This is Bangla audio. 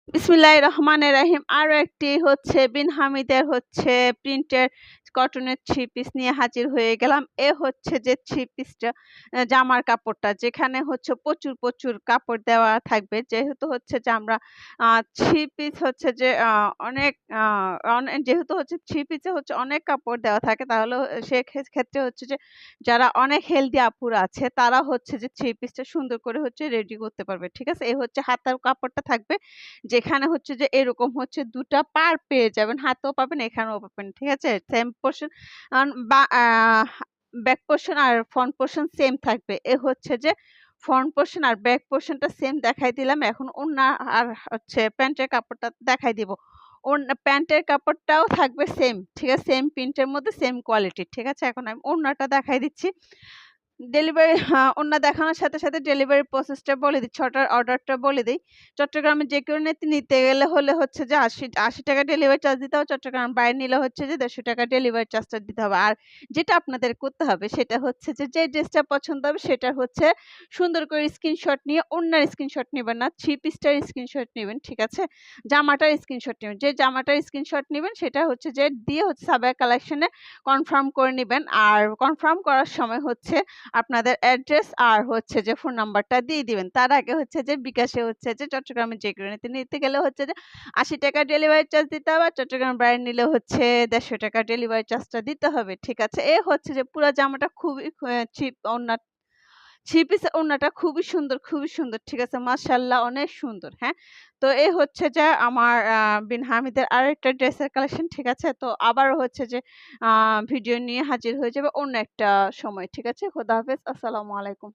বিসমিল্লাহির রহমানির রহিম। আরো একটি হচ্ছে বিন হামিদের হচ্ছে প্রিন্টের কটনের থ্রি পিস নিয়ে হাজির হয়ে গেলাম। এ হচ্ছে যে থ্রি পিসটা জামার কাপড়টা যেখানে হচ্ছে প্রচুর কাপড় দেওয়া থাকবে। যেহেতু হচ্ছে যে আমরা থ্রি পিস হচ্ছে যে অনেক আ অনে যেহেতু হচ্ছে থ্রি পিসে হচ্ছে অনেক কাপড় দেওয়া থাকে তাহলে ক্ষেত্রে হচ্ছে যে যারা অনেক হেলথি আপুরা আছে তারা হচ্ছে যে থ্রি পিসটা সুন্দর করে হচ্ছে রেডি করতে পারবে। ঠিক আছে? এ হচ্ছে হাতার কাপড়টা থাকবে। যেখানে হচ্ছে যে এরকম হচ্ছে ২ টা পাড় পেয়ে যাবেন। হাতেও পাবেন, এখানেও পাবেন। ঠিক আছে? সেম পোরশন বা ব্যাক পোরশন আর ফ্রন্ট পোরশন সেম থাকবে। এ হচ্ছে যে ফ্রন্ট পোরশন আর ব্যাক পোরশনটা সেম দেখাই দিলাম। এখন ওড়না আর হচ্ছে প্যান্টের কাপড়টা দেখাই দিব। প্যান্টের কাপড়টাও থাকবে সেম। ঠিক আছে? সেম প্রিন্টের মধ্যে সেম কোয়ালিটির। ঠিক আছে? এখন আমি ওড়নাটা দেখাই দিচ্ছি। ডেলিভারি ওড়না দেখানোর সাথে ডেলিভারি প্রসেসটা বলে দিই। অর্ডারটা বলে দেই। চট্টগ্রামে যেকোনো নিতে গেলে হলে হচ্ছে যে ৳৮০ ডেলিভারি চার্জ দিতে হবে। চট্টগ্রামের বাইরে নিলে হচ্ছে যে ৳১৫০ ডেলিভারি চার্জটা দিতে হবে। আর যেটা আপনাদের করতে হবে সেটা হচ্ছে যে, যে ড্রেসটা পছন্দ হবে সেটার হচ্ছে সুন্দর করে স্ক্রিনশট নিয়ে ওড়নার স্ক্রিনশট নিবেন না, থ্রি পিসটার স্ক্রিনশট নিবেন। ঠিক আছে? জামাটার স্ক্রিনশট নিবেন। যে জামাটার স্ক্রিনশট নিবেন সেটা হচ্ছে যে দিয়ে হচ্ছে সাবেয়া কালেকশন এ কনফার্ম করে নিবেন। আর কনফার্ম করার সময় হচ্ছে আপনাদের অ্যাড্রেস আর হচ্ছে যে ফোন নাম্বারটা দিয়ে দিবেন। তার আগে হচ্ছে যে বিকাশে হচ্ছে যে চট্টগ্রামের যেকোনো নিতে গেলে হচ্ছে যে ৳৮০ ডেলিভারি চার্জ দিতে হবে। আর চট্টগ্রামের বাইরে নিলে হচ্ছে ৳১৫০ ডেলিভারি চার্জটা দিতে হবে। ঠিক আছে? এ হচ্ছে যে পুরা জামাটা খুবই চিপ থ্রি পিসের ওড়নাটা খুবই সুন্দর। ঠিক আছে? মাশাআল্লাহ অনেক সুন্দর। হ্যাঁ? তো এই হচ্ছে যে আমার বিন হামিদের আরেকটা ড্রেসের কালেকশন। ঠিক আছে? তো আবারও হচ্ছে যে আ ভিডিও নিয়ে হাজির হয়ে যাবে অন্য একটা সময়। ঠিক আছে? খোদা হাফেজ। আসসালামু আলাইকুম।